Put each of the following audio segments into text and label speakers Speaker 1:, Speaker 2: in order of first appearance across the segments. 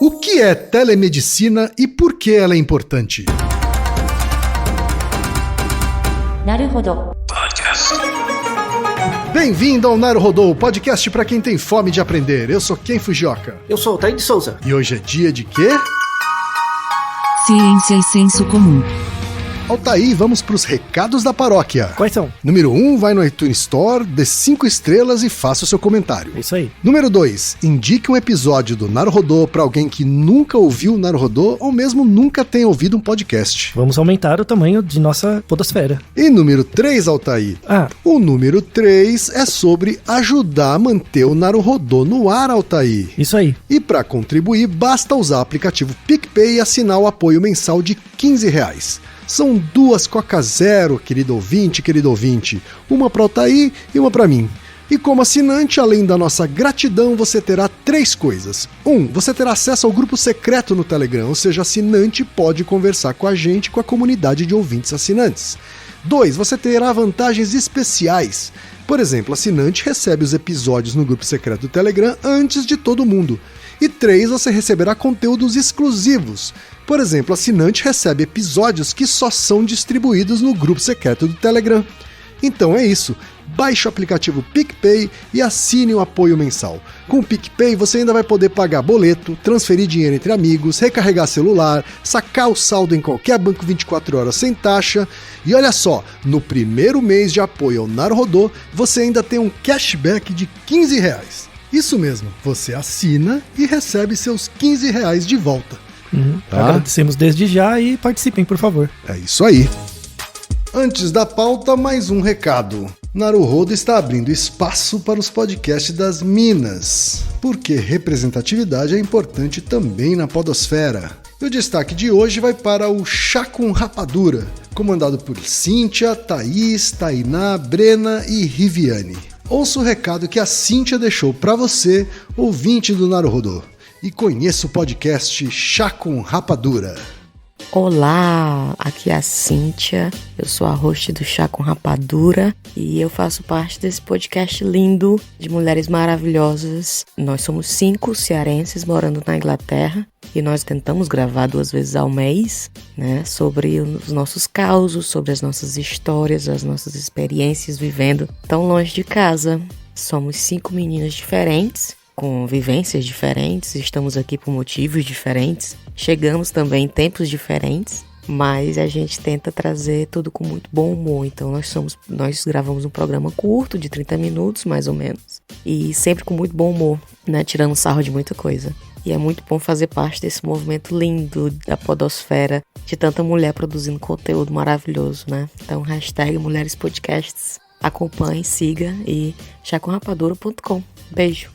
Speaker 1: O que é telemedicina e por que ela é importante?
Speaker 2: Naruhodo.
Speaker 1: Bem-vindo ao Naruhodo, podcast para quem tem fome de aprender. Eu sou Ken Fujioka.
Speaker 3: Eu sou o Taí de Souza.
Speaker 1: E hoje é dia de quê?
Speaker 2: Ciência e senso comum.
Speaker 1: Altaí, vamos para os recados da paróquia.
Speaker 3: Quais são?
Speaker 1: Número 1, vai no iTunes Store, dê 5 estrelas e faça o seu comentário.
Speaker 3: Isso aí.
Speaker 1: Número 2, indique um episódio do Naruhodo para alguém que nunca ouviu o Naruhodo ou mesmo nunca tenha ouvido um podcast.
Speaker 3: Vamos aumentar o tamanho de nossa podosfera.
Speaker 1: E número 3, Altaí. O número 3 é sobre ajudar a manter o Naruhodo no ar, Altaí.
Speaker 3: Isso aí.
Speaker 1: E para contribuir, basta usar o aplicativo PicPay e assinar o apoio mensal de R$15. São 2 Coca Zero, querido ouvinte. Uma para o Altaí e uma para mim. E como assinante, além da nossa gratidão, você terá 3 coisas. 1. Você terá acesso ao grupo secreto no Telegram, ou seja, assinante pode conversar com a gente, com a comunidade de ouvintes assinantes. 2. Você terá vantagens especiais. Por exemplo, assinante recebe os episódios no grupo secreto do Telegram antes de todo mundo. E 3. Você receberá conteúdos exclusivos. Por exemplo, assinante recebe episódios que só são distribuídos no grupo secreto do Telegram. Então é isso. Baixe o aplicativo PicPay e assine o apoio mensal. Com o PicPay você ainda vai poder pagar boleto, transferir dinheiro entre amigos, recarregar celular, sacar o saldo em qualquer banco 24 horas sem taxa. E olha só, no primeiro mês de apoio ao Naruhodo, você ainda tem um cashback de R$15. Isso mesmo, você assina e recebe seus R$15 de volta. Tá?
Speaker 3: Agradecemos desde já e participem, por favor.
Speaker 1: É isso aí. Antes da pauta, mais um recado. Naruhodo está abrindo espaço para os podcasts das Minas, porque representatividade é importante também na podosfera. E o destaque de hoje vai para o Chá com Rapadura, comandado por Cíntia, Thaís, Tainá, Brena e Riviane. Ouça o recado que a Cíntia deixou para você, ouvinte do Naruhodo, e conheça o podcast Chá com Rapadura.
Speaker 4: Olá, aqui é a Cíntia, eu sou a host do Chá com Rapadura e eu faço parte desse podcast lindo de mulheres maravilhosas. Nós somos 5 cearenses morando na Inglaterra e nós tentamos gravar 2 vezes ao mês, né, sobre os nossos causos, sobre as nossas histórias, as nossas experiências vivendo tão longe de casa. Somos 5 meninas diferentes, com vivências diferentes, estamos aqui por motivos diferentes, chegamos também em tempos diferentes, mas a gente tenta trazer tudo com muito bom humor. Então nós gravamos um programa curto, de 30 minutos mais ou menos, e sempre com muito bom humor, né, tirando sarro de muita coisa. E é muito bom fazer parte desse movimento lindo da podosfera, de tanta mulher produzindo conteúdo maravilhoso, né? Então, #Mulheres Podcasts, acompanhe, siga e chacomrapadura.com. Beijo!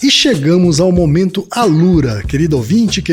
Speaker 1: E chegamos ao momento Alura, querido ouvinte.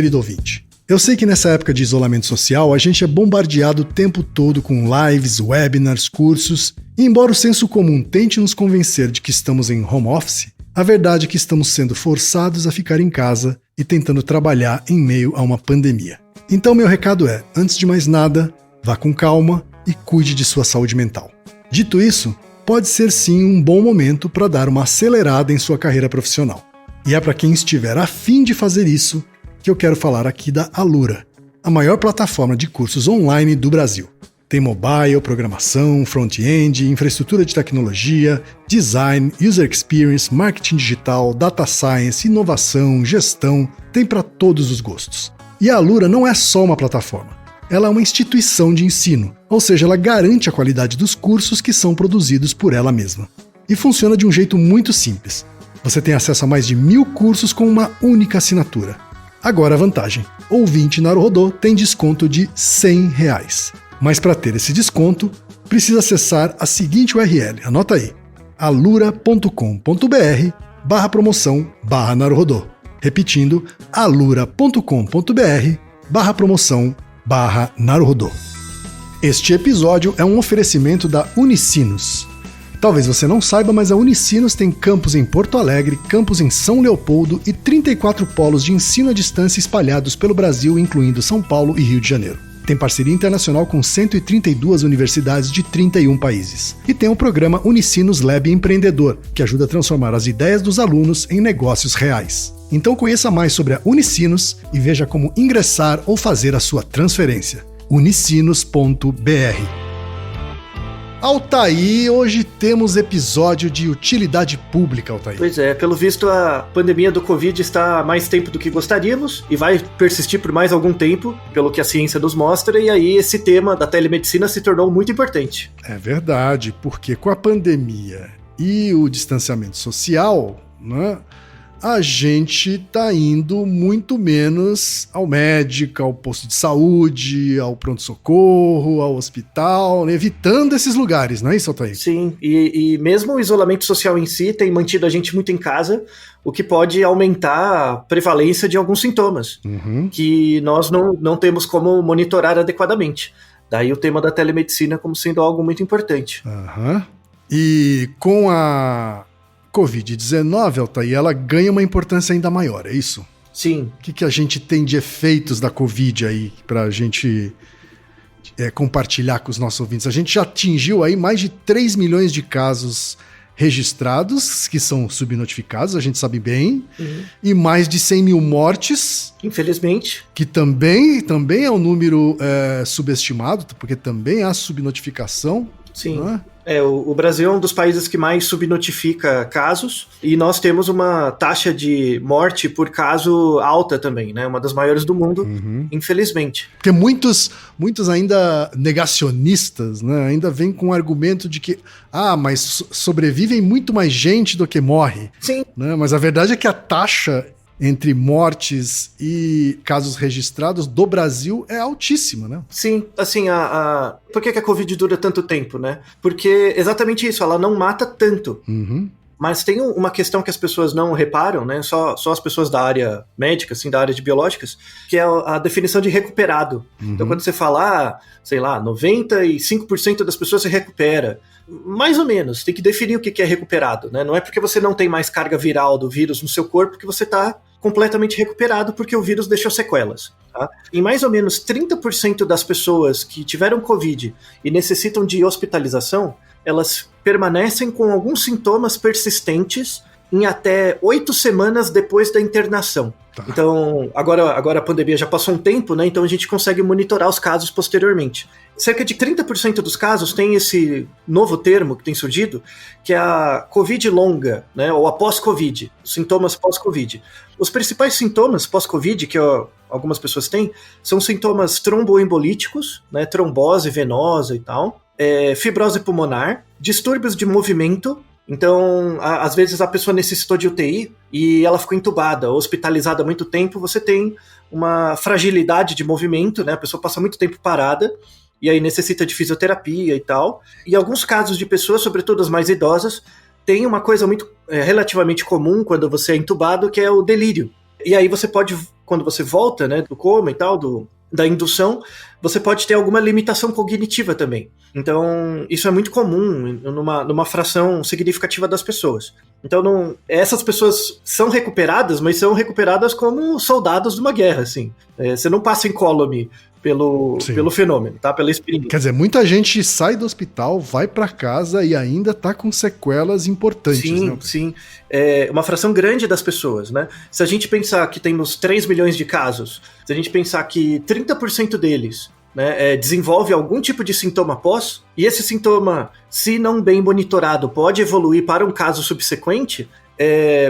Speaker 1: Eu sei que nessa época de isolamento social a gente é bombardeado o tempo todo com lives, webinars, cursos, e embora o senso comum tente nos convencer de que estamos em home office, a verdade é que estamos sendo forçados a ficar em casa e tentando trabalhar em meio a uma pandemia. Então meu recado é, antes de mais nada, vá com calma e cuide de sua saúde mental. Dito isso, pode ser sim um bom momento para dar uma acelerada em sua carreira profissional. E é para quem estiver a fim de fazer isso que eu quero falar aqui da Alura, a maior plataforma de cursos online do Brasil. Tem mobile, programação, front-end, infraestrutura de tecnologia, design, user experience, marketing digital, data science, inovação, gestão, tem para todos os gostos. E a Alura não é só uma plataforma, ela é uma instituição de ensino, ou seja, ela garante a qualidade dos cursos que são produzidos por ela mesma. E funciona de um jeito muito simples. Você tem acesso a mais de 1000 cursos com uma única assinatura. Agora a vantagem, ouvinte Naruhodo tem desconto de R$100. Mas para ter esse desconto, precisa acessar a seguinte URL, anota aí, alura.com.br/promoção/Naruhodo. Repetindo, alura.com.br/promoção/Naruhodo. Este episódio é um oferecimento da Unicinos. Talvez você não saiba, mas a Unicinos tem campus em Porto Alegre, campus em São Leopoldo e 34 polos de ensino à distância espalhados pelo Brasil, incluindo São Paulo e Rio de Janeiro. Tem parceria internacional com 132 universidades de 31 países. E tem o programa Unicinos Lab Empreendedor, que ajuda a transformar as ideias dos alunos em negócios reais. Então conheça mais sobre a Unicinos e veja como ingressar ou fazer a sua transferência. unicinos.br. Altair, hoje temos episódio de utilidade pública, Altair.
Speaker 3: Pois é, pelo visto a pandemia do Covid está há mais tempo do que gostaríamos e vai persistir por mais algum tempo, pelo que a ciência nos mostra, e aí esse tema da telemedicina se tornou muito importante.
Speaker 1: É verdade, porque com a pandemia e o distanciamento social, né, a gente tá indo muito menos ao médico, ao posto de saúde, ao pronto-socorro, ao hospital, né, evitando esses lugares, não é isso, Altair?
Speaker 3: Sim, e mesmo o isolamento social em si tem mantido a gente muito em casa, o que pode aumentar a prevalência de alguns sintomas, que nós não temos como monitorar adequadamente. Daí o tema da telemedicina como sendo algo muito importante.
Speaker 1: E com a Covid-19, Altair, ela ganha uma importância ainda maior, é isso?
Speaker 3: Sim.
Speaker 1: O que a gente tem de efeitos da Covid aí pra gente compartilhar com os nossos ouvintes? A gente já atingiu aí mais de 3 milhões de casos registrados, que são subnotificados, a gente sabe bem, e mais de 100 mil mortes.
Speaker 3: Infelizmente.
Speaker 1: Que também é um número subestimado, porque também há subnotificação.
Speaker 3: Sim.
Speaker 1: Não é?
Speaker 3: O Brasil é um dos países que mais subnotifica casos e nós temos uma taxa de morte por caso alta também, né? Uma das maiores do mundo, infelizmente.
Speaker 1: Porque muitos ainda negacionistas, né, ainda vêm com o argumento de que mas sobrevivem muito mais gente do que morre.
Speaker 3: Sim.
Speaker 1: Né? Mas a verdade é que a taxa entre mortes e casos registrados do Brasil é altíssima, né?
Speaker 3: Sim, assim, por que a Covid dura tanto tempo, né? Porque exatamente isso, ela não mata tanto. Mas tem uma questão que as pessoas não reparam, né? Só as pessoas da área médica, assim, da área de biológicas, que é a definição de recuperado. Então, quando você fala, sei lá, 95% das pessoas se recupera. Mais ou menos, tem que definir o que é recuperado, né? Não é porque você não tem mais carga viral do vírus no seu corpo que você está completamente recuperado porque o vírus deixou sequelas. Tá? Em mais ou menos 30% das pessoas que tiveram Covid e necessitam de hospitalização, elas permanecem com alguns sintomas persistentes em até 8 semanas depois da internação. Tá. Então, agora a pandemia já passou um tempo, né? Então a gente consegue monitorar os casos posteriormente. Cerca de 30% dos casos tem esse novo termo que tem surgido, que é a Covid longa, né? Ou a pós-Covid, sintomas pós-Covid. Os principais sintomas pós-Covid que algumas pessoas têm são sintomas tromboembolíticos, né? Trombose venosa e tal, fibrose pulmonar, distúrbios de movimento. Então, às vezes a pessoa necessitou de UTI e ela ficou entubada, hospitalizada há muito tempo, você tem uma fragilidade de movimento, né? A pessoa passa muito tempo parada e aí necessita de fisioterapia e tal. E alguns casos de pessoas, sobretudo as mais idosas, tem uma coisa muito relativamente comum quando você é entubado, que é o delírio. E aí você pode, quando você volta, né, do coma e tal, da indução, você pode ter alguma limitação cognitiva também. Então, isso é muito comum numa fração significativa das pessoas. Então, essas pessoas são recuperadas, mas são recuperadas como soldados de uma guerra, assim. Você não passa incólume pelo fenômeno, tá? Pela experiência.
Speaker 1: Quer dizer, muita gente sai do hospital, vai pra casa e ainda tá com sequelas importantes,
Speaker 3: sim,
Speaker 1: né?
Speaker 3: Sim, é uma fração grande das pessoas, né? Se a gente pensar que temos 3 milhões de casos, se a gente pensar que 30% deles, né, desenvolve algum tipo de sintoma pós, e esse sintoma, se não bem monitorado, pode evoluir para um caso subsequente,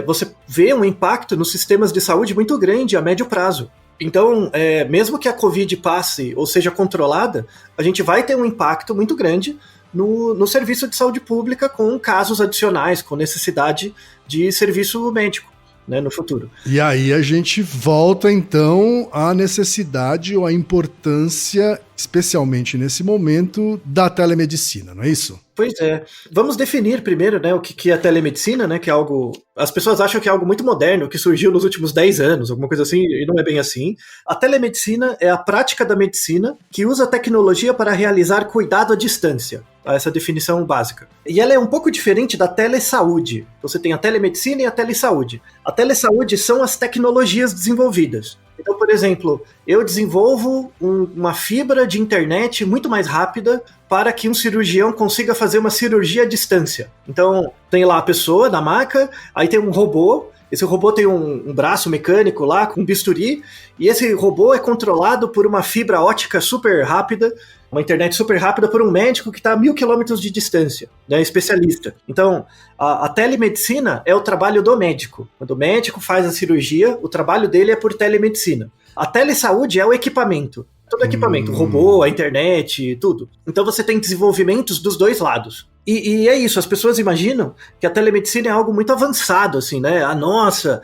Speaker 3: você vê um impacto nos sistemas de saúde muito grande a médio prazo. Então, mesmo que a Covid passe ou seja controlada, a gente vai ter um impacto muito grande no serviço de saúde pública com casos adicionais, com necessidade de serviço médico, né, no futuro.
Speaker 1: E aí a gente volta, então, à necessidade ou à importância, especialmente nesse momento, da telemedicina, não é isso?
Speaker 3: Pois é. Vamos definir primeiro, né, o que é a telemedicina, né, que é algo... As pessoas acham que é algo muito moderno, que surgiu nos últimos 10 anos, alguma coisa assim, e não é bem assim. A telemedicina é a prática da medicina que usa a tecnologia para realizar cuidado à distância. Essa definição básica. E ela é um pouco diferente da telesaúde. Você tem a telemedicina e a telesaúde. A telesaúde são as tecnologias desenvolvidas. Então, por exemplo, eu desenvolvo uma fibra de internet muito mais rápida para que um cirurgião consiga fazer uma cirurgia à distância. Então, tem lá a pessoa na maca, aí tem um robô Esse robô tem um braço mecânico lá, com um bisturi, e esse robô é controlado por uma fibra ótica super rápida, uma internet super rápida por um médico que está a 1.000 quilômetros de distância, né, especialista. Então, a telemedicina é o trabalho do médico. Quando o médico faz a cirurgia, o trabalho dele é por telemedicina. A telesaúde é o equipamento. Todo equipamento, o robô, a internet, tudo. Então você tem desenvolvimentos dos dois lados. E é isso, as pessoas imaginam que a telemedicina é algo muito avançado, assim, né? Nossa,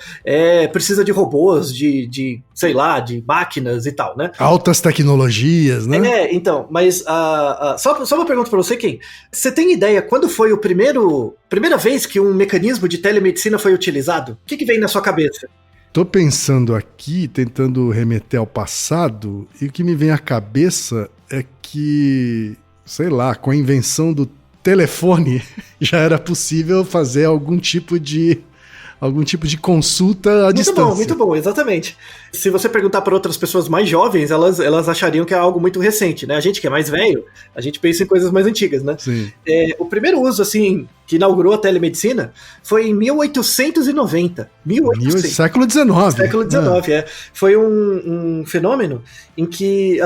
Speaker 3: precisa de robôs, sei lá, de máquinas e tal, né?
Speaker 1: Altas tecnologias, né?
Speaker 3: Então, mas só uma pergunta pra você, Ken. Você tem ideia quando foi primeira vez que um mecanismo de telemedicina foi utilizado? O que vem na sua cabeça?
Speaker 1: Tô pensando aqui, tentando remeter ao passado, e o que me vem à cabeça é que, sei lá, com a invenção do telefone já era possível fazer algum tipo de consulta à distância.
Speaker 3: Muito bom, exatamente. Se você perguntar para outras pessoas mais jovens, elas achariam que é algo muito recente, né? A gente que é mais velho, a gente pensa em coisas mais antigas, né?
Speaker 1: Sim.
Speaker 3: O primeiro uso, que inaugurou a telemedicina foi em 1890.
Speaker 1: Século XIX.
Speaker 3: Século XIX, Foi um fenômeno em que,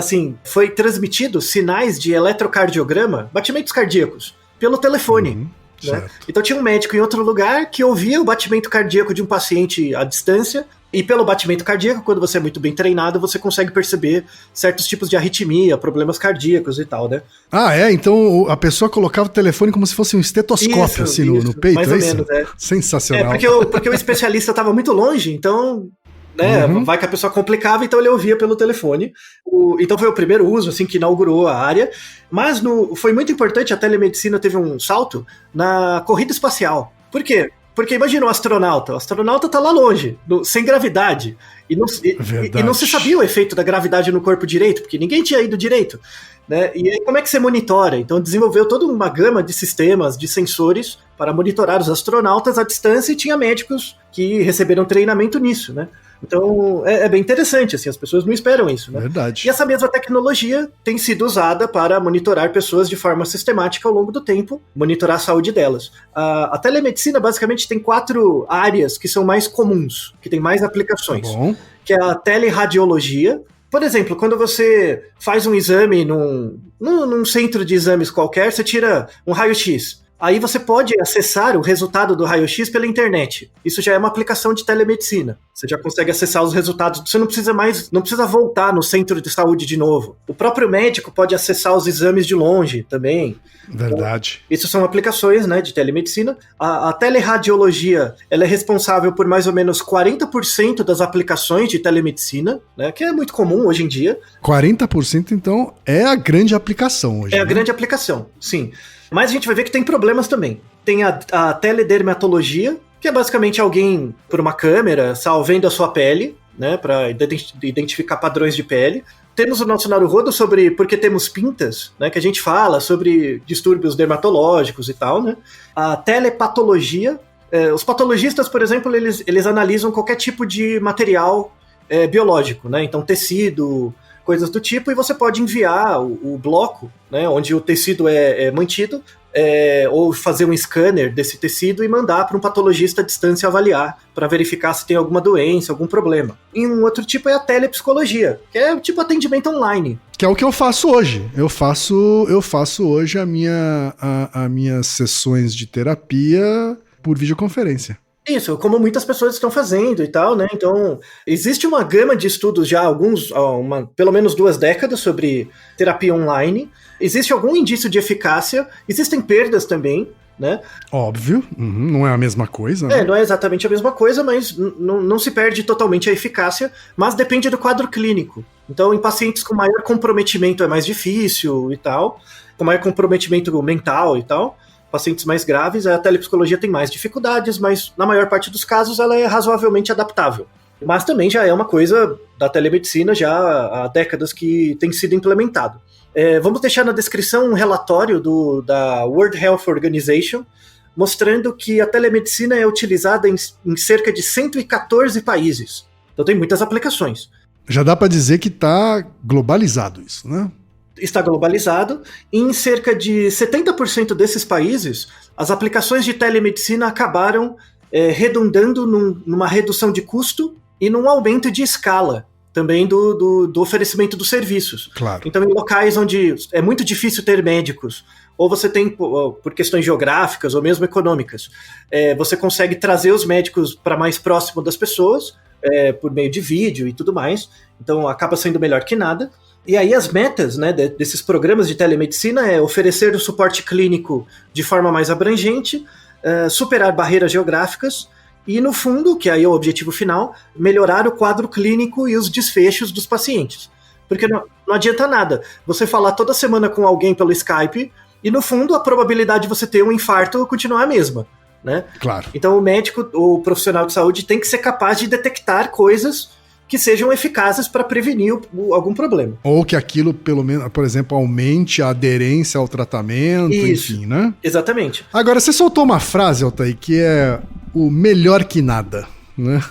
Speaker 3: foi transmitido sinais de eletrocardiograma, batimentos cardíacos, pelo telefone. Né? Então tinha um médico em outro lugar que ouvia o batimento cardíaco de um paciente à distância, e pelo batimento cardíaco, quando você é muito bem treinado, você consegue perceber certos tipos de arritmia, problemas cardíacos e tal, né?
Speaker 1: Então a pessoa colocava o telefone como se fosse um estetoscópio no peito,
Speaker 3: mais ou menos,
Speaker 1: Sensacional.
Speaker 3: Porque o especialista estava muito longe, então... Né, vai que a pessoa complicava, então ele ouvia pelo telefone. Então foi o primeiro uso que inaugurou a área. Mas foi muito importante, a telemedicina teve um salto na corrida espacial. Por quê? Porque imagina o astronauta tá lá longe, sem gravidade, e não se sabia o efeito da gravidade no corpo direito, porque ninguém tinha ido direito, né? E aí como é que você monitora? Então desenvolveu toda uma gama de sistemas, de sensores, para monitorar os astronautas à distância, e tinha médicos que receberam treinamento nisso, né? Então é bem interessante, as pessoas não esperam isso, né?
Speaker 1: Verdade.
Speaker 3: E essa mesma tecnologia tem sido usada para monitorar pessoas de forma sistemática ao longo do tempo, monitorar a saúde delas. A telemedicina basicamente tem 4 áreas que são mais comuns, que tem mais aplicações.
Speaker 1: Bom.
Speaker 3: Que é a teleradiologia. Por exemplo, quando você faz um exame num centro de exames qualquer, você tira um raio-x. Aí você pode acessar o resultado do raio-x pela internet. Isso já é uma aplicação de telemedicina. Você já consegue acessar os resultados. Você não precisa voltar no centro de saúde de novo. O próprio médico pode acessar os exames de longe também.
Speaker 1: Verdade.
Speaker 3: Então, isso são aplicações, né, de telemedicina. A teleradiologia, ela é responsável por mais ou menos 40% das aplicações de telemedicina, né, que é muito comum hoje em dia.
Speaker 1: 40% então é a grande aplicação hoje.
Speaker 3: É a grande aplicação, sim. Mas a gente vai ver que tem problemas também. Tem a teledermatologia, que é basicamente alguém por uma câmera vendo a sua pele, né, para identificar padrões de pele. Temos o nosso Naruhodo sobre por que temos pintas, né, que a gente fala sobre distúrbios dermatológicos e tal, né. A telepatologia, os patologistas, por exemplo, eles analisam qualquer tipo de material biológico, né, então tecido, coisas do tipo, e você pode enviar o bloco, né, onde o tecido é mantido, ou fazer um scanner desse tecido e mandar para um patologista à distância avaliar, para verificar se tem alguma doença, algum problema. E um outro tipo é a telepsicologia, que é tipo atendimento online.
Speaker 1: Que é o que eu faço hoje. Eu faço hoje as minhas sessões de terapia por videoconferência.
Speaker 3: Isso, como muitas pessoas estão fazendo e tal, né? Então, existe uma gama de estudos já há pelo menos 2 décadas sobre terapia online. Existe algum indício de eficácia, existem perdas também, né?
Speaker 1: Óbvio, não é a mesma coisa, né?
Speaker 3: Não é exatamente a mesma coisa, mas não se perde totalmente a eficácia, mas depende do quadro clínico. Então, em pacientes com maior comprometimento é mais difícil e tal, com maior comprometimento mental e tal, pacientes mais graves, a telepsicologia tem mais dificuldades, mas na maior parte dos casos ela é razoavelmente adaptável. Mas também já é uma coisa da telemedicina já há décadas que tem sido implementado. Vamos deixar na descrição um relatório da World Health Organization, mostrando que a telemedicina é utilizada em cerca de 114 países. Então tem muitas aplicações.
Speaker 1: Já dá para dizer que está globalizado isso, né?
Speaker 3: Está globalizado, e em cerca de 70% desses países, as aplicações de telemedicina acabaram redundando numa redução de custo e num aumento de escala também do oferecimento dos serviços.
Speaker 1: Claro.
Speaker 3: Então, em locais onde é muito difícil ter médicos, ou você tem, por questões geográficas ou mesmo econômicas, você consegue trazer os médicos para mais próximo das pessoas, por meio de vídeo e tudo mais, então acaba sendo melhor que nada. E aí as metas, né, desses programas de telemedicina é oferecer o suporte clínico de forma mais abrangente, superar barreiras geográficas e, no fundo, que aí é o objetivo final, melhorar o quadro clínico e os desfechos dos pacientes. Porque não adianta nada você falar toda semana com alguém pelo Skype e, no fundo, a probabilidade de você ter um infarto continuar a mesma, né?
Speaker 1: Claro.
Speaker 3: Então o médico, o profissional de saúde tem que ser capaz de detectar coisas que sejam eficazes para prevenir algum problema.
Speaker 1: Ou que aquilo, pelo menos, por exemplo, aumente a aderência ao tratamento,
Speaker 3: Isso.
Speaker 1: Enfim, né?
Speaker 3: Exatamente.
Speaker 1: Agora, você soltou uma frase, Altair, que é o melhor que nada, né?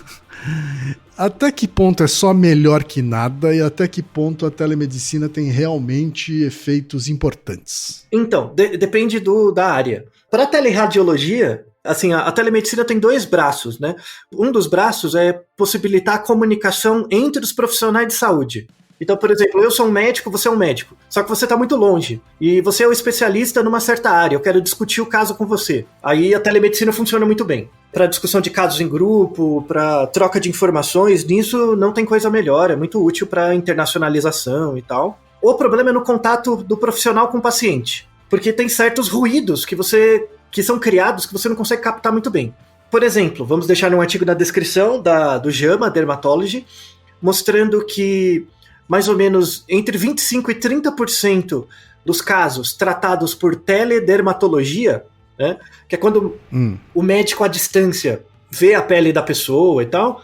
Speaker 1: Até que ponto é só melhor que nada e até que ponto a telemedicina tem realmente efeitos importantes?
Speaker 3: Então, depende da área. Para a teleradiologia, assim, a telemedicina tem 2 braços, né? Um dos braços é possibilitar a comunicação entre os profissionais de saúde. Então, por exemplo, eu sou um médico, você é um médico, só que você está muito longe e você é o especialista numa certa área, eu quero discutir o caso com você. Aí a telemedicina funciona muito bem. Para discussão de casos em grupo, para troca de informações, nisso não tem coisa melhor, é muito útil para internacionalização e tal. O problema é no contato do profissional com o paciente, porque tem certos ruídos que são criados que você não consegue captar muito bem. Por exemplo, vamos deixar um artigo na descrição do JAMA Dermatology, mostrando que mais ou menos entre 25% e 30% dos casos tratados por teledermatologia, né, que é quando o médico à distância vê a pele da pessoa e tal,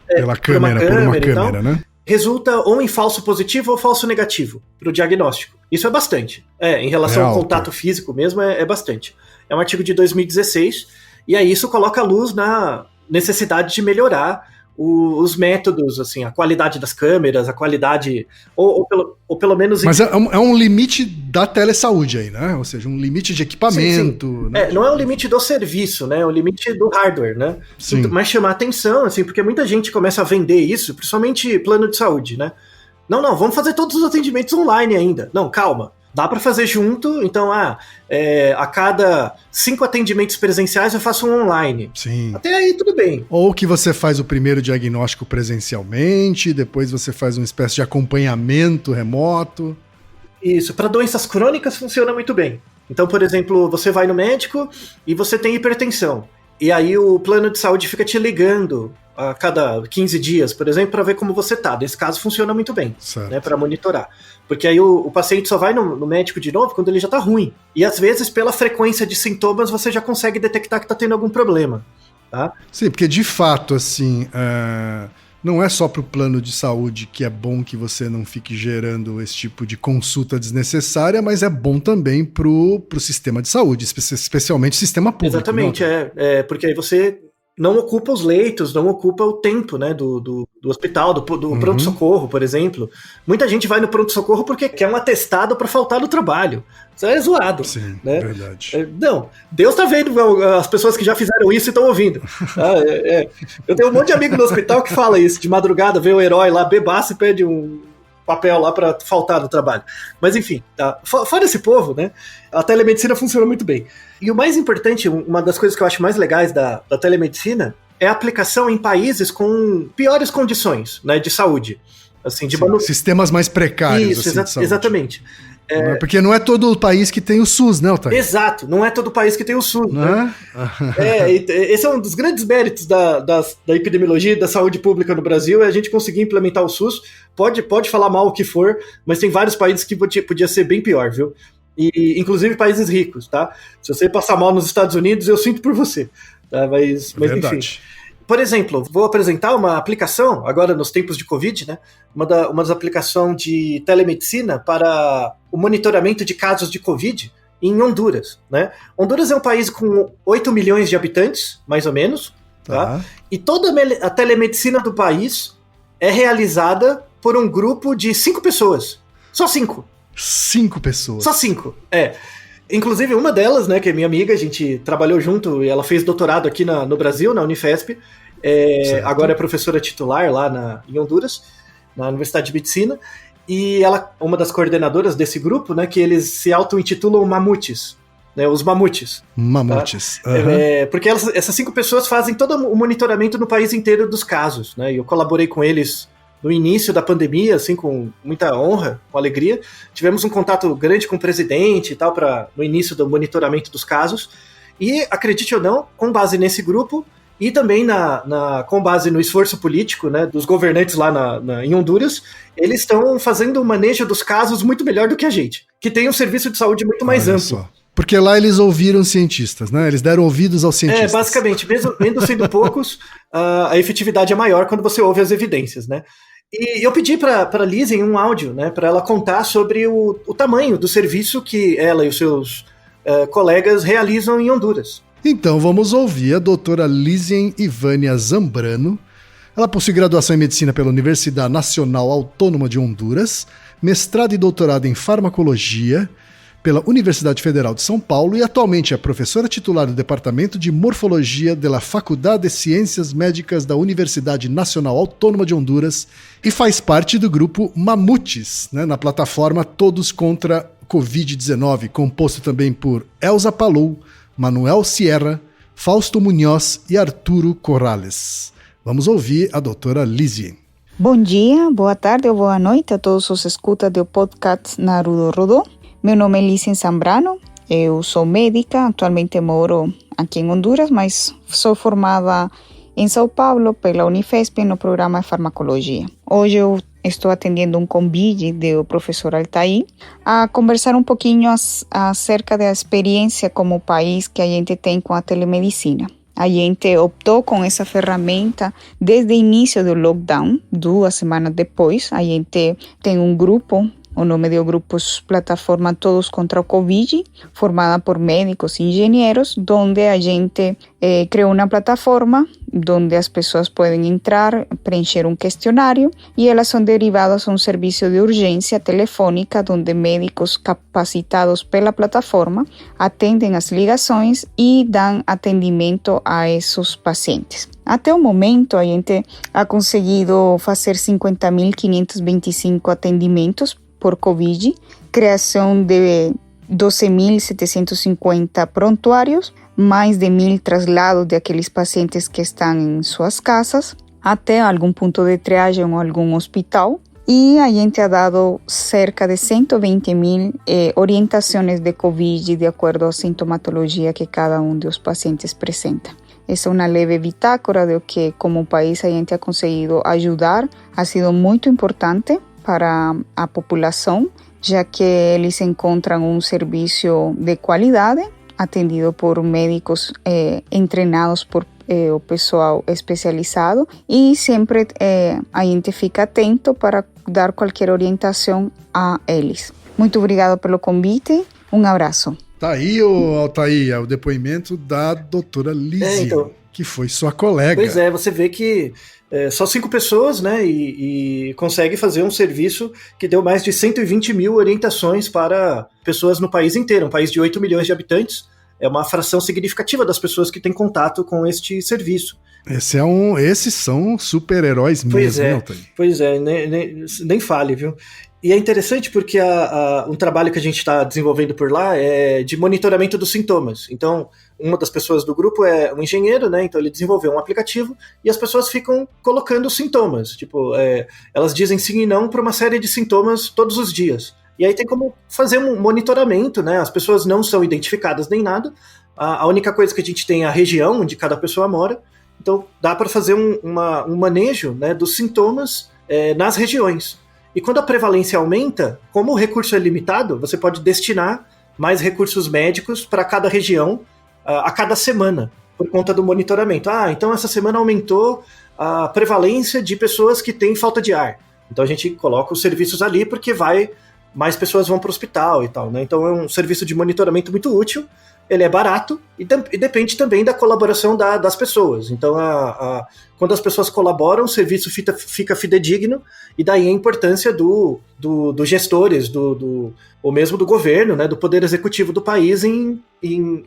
Speaker 1: por uma câmera, né?
Speaker 3: Resulta ou em falso positivo ou falso negativo para o diagnóstico. Isso é bastante. Em relação ao contato físico mesmo, é bastante. É um artigo de 2016, e aí isso coloca a luz na necessidade de melhorar os métodos, assim, a qualidade das câmeras, a qualidade, ou pelo menos...
Speaker 1: Mas é um limite da telesaúde aí, né? Ou seja, um limite de equipamento.
Speaker 3: Sim.
Speaker 1: Né?
Speaker 3: Não é um limite do serviço, né? É um limite do hardware, né?
Speaker 1: Sim.
Speaker 3: Mas chamar atenção, assim, porque muita gente começa a vender isso, principalmente plano de saúde, né? Não, vamos fazer todos os atendimentos online ainda. Não, calma. Dá para fazer junto, então, a cada 5 atendimentos presenciais eu faço um online.
Speaker 1: Sim.
Speaker 3: Até aí tudo bem.
Speaker 1: Ou que você faz o primeiro diagnóstico presencialmente, depois você faz uma espécie de acompanhamento remoto.
Speaker 3: Isso, para doenças crônicas funciona muito bem. Então, por exemplo, você vai no médico e você tem hipertensão. E aí o plano de saúde fica te ligando a cada 15 dias, por exemplo, para ver como você tá. Nesse caso, funciona muito bem, né, para monitorar. Porque aí o paciente só vai no médico de novo quando ele já tá ruim. E às vezes, pela frequência de sintomas, você já consegue detectar que tá tendo algum problema. Tá?
Speaker 1: Sim, porque de fato, assim, não é só pro plano de saúde que é bom que você não fique gerando esse tipo de consulta desnecessária, mas é bom também pro sistema de saúde, especialmente o sistema público.
Speaker 3: Exatamente, porque aí você não ocupa os leitos, não ocupa o tempo, né, do hospital, do pronto-socorro, por exemplo. Muita gente vai no pronto-socorro porque quer um atestado para faltar no trabalho. Isso é zoado.
Speaker 1: Sim,
Speaker 3: né?
Speaker 1: Verdade.
Speaker 3: Não, Deus tá vendo as pessoas que já fizeram isso e estão ouvindo. Eu tenho um monte de amigo no hospital que fala isso, de madrugada, vê o herói lá, bebaça e pede um papel lá para faltar no trabalho. Mas enfim, tá. Fora esse povo, né, a telemedicina funciona muito bem. E o mais importante, uma das coisas que eu acho mais legais da telemedicina é a aplicação em países com piores condições, né, de saúde. Assim,
Speaker 1: sistemas mais precários.
Speaker 3: Isso,
Speaker 1: assim, de saúde.
Speaker 3: Exatamente.
Speaker 1: Porque não é todo o país que tem o SUS, né, Altair?
Speaker 3: Exato, não é todo país que tem o SUS.
Speaker 1: Não
Speaker 3: né? Esse é um dos grandes méritos da epidemiologia e da saúde pública no Brasil, é a gente conseguir implementar o SUS. Pode falar mal o que for, mas tem vários países que podia ser bem pior, viu? E inclusive países ricos, tá? Se você passar mal nos Estados Unidos, eu sinto por você. Tá? Mas enfim. Por exemplo, vou apresentar uma aplicação, agora nos tempos de Covid, né? Uma das aplicações de telemedicina para o monitoramento de casos de Covid em Honduras, né? Honduras é um país com 8 milhões de habitantes, mais ou menos, tá? E toda a telemedicina do país é realizada por um grupo de 5 pessoas. Só 5.
Speaker 1: 5 pessoas.
Speaker 3: Só 5, Inclusive, uma delas, né, que é minha amiga, a gente trabalhou junto e ela fez doutorado aqui no Brasil, na Unifesp. Agora é professora titular lá em Honduras, na Universidade de Medicina. E ela, uma das coordenadoras desse grupo, né, que eles se auto-intitulam Mamutes, né, os Mamutes.
Speaker 1: Mamutes.
Speaker 3: Tá? Porque essas 5 pessoas fazem todo o monitoramento no país inteiro dos casos, né, e eu colaborei com eles no início da pandemia, assim, com muita honra, com alegria. Tivemos um contato grande com o presidente e tal, no início do monitoramento dos casos. E, acredite ou não, com base nesse grupo e também com base no esforço político, né, dos governantes lá em Honduras, eles estão fazendo o manejo dos casos muito melhor do que a gente, que tem um serviço de saúde muito mais amplo. Só.
Speaker 1: Porque lá eles ouviram cientistas, né? Eles deram ouvidos aos cientistas.
Speaker 3: Basicamente, mesmo sendo poucos, a efetividade é maior quando você ouve as evidências, né? E eu pedi para a Liz em um áudio, né, para ela contar sobre o tamanho do serviço que ela e os seus colegas realizam em Honduras.
Speaker 1: Então vamos ouvir a doutora Lizien Ivânia Zambrano. Ela possui graduação em Medicina pela Universidade Nacional Autônoma de Honduras, mestrado e doutorado em Farmacologia pela Universidade Federal de São Paulo e atualmente é professora titular do Departamento de Morfologia da Faculdade de Ciências Médicas da Universidade Nacional Autônoma de Honduras e faz parte do grupo Mamutes, né, na plataforma Todos contra Covid-19, composto também por Elza Palou, Manuel Sierra, Fausto Munhoz e Arturo Corrales. Vamos ouvir a doutora Lizien.
Speaker 5: Bom dia, boa tarde ou boa noite a todos os escutas do podcast Naruto Rodô. Meu nome é Lizien Zambrano, eu sou médica, atualmente moro aqui em Honduras, mas sou formada em São Paulo pela Unifesp no programa de farmacologia. Hoje eu estou atendendo um convite do professor Altair a conversar um pouquinho acerca da experiência como país que a gente tem com a telemedicina. A gente optou com essa ferramenta desde o início do lockdown, 2 semanas depois. A gente tem um grupo, o nome do grupo é Plataforma Todos contra o Covid, formada por médicos e engenheiros, onde a gente criou uma plataforma onde as pessoas podem entrar, preencher um questionário e elas são derivadas a um serviço de urgência telefônica onde médicos capacitados pela plataforma atendem as ligações e dão atendimento a esses pacientes. Até o momento, a gente ha conseguido fazer 50.525 atendimentos por Covid, criação de 12.750 prontuários, mais de 1.000 traslados de aqueles pacientes que estão em suas casas até algum ponto de triagem ou algum hospital. E a gente ha dado cerca de 120.000 orientações de Covid de acordo à sintomatologia que cada um dos pacientes apresenta. Essa é uma leve bitácora de que, como país, a gente ha conseguido ajudar. Ha sido muito importante para a população, já que eles encontram um serviço de qualidade, atendido por médicos treinados por o pessoal especializado, e sempre a gente fica atento para dar qualquer orientação a eles. Muito obrigado pelo convite, um abraço.
Speaker 1: Tá aí, Altair, o depoimento da doutora Lizien, que foi sua colega.
Speaker 3: Pois é, você vê que só 5 pessoas, né, e consegue fazer um serviço que deu mais de 120.000 orientações para pessoas no país inteiro, um país de 8 milhões de habitantes. É uma fração significativa das pessoas que têm contato com este serviço.
Speaker 1: Esses são super-heróis mesmo, né, Altair?
Speaker 3: Pois é, nem fale, viu? E é interessante porque um trabalho que a gente está desenvolvendo por lá é de monitoramento dos sintomas. Então, uma das pessoas do grupo é um engenheiro, né? Então ele desenvolveu um aplicativo e as pessoas ficam colocando sintomas. Tipo, elas dizem sim e não para uma série de sintomas todos os dias. E aí tem como fazer um monitoramento, né? As pessoas não são identificadas nem nada. A única coisa que a gente tem é a região onde cada pessoa mora. Então dá para fazer um manejo, né, dos sintomas nas regiões. E quando a prevalência aumenta, como o recurso é limitado, você pode destinar mais recursos médicos para cada região a cada semana, por conta do monitoramento. Então essa semana aumentou a prevalência de pessoas que têm falta de ar. Então a gente coloca os serviços ali porque vai mais pessoas vão para o hospital e tal, né? Então é um serviço de monitoramento muito útil, ele é barato e depende também da colaboração das pessoas. Então, quando as pessoas colaboram, o serviço fica fidedigno, e daí a importância dos gestores, ou mesmo do governo, né, do poder executivo do país em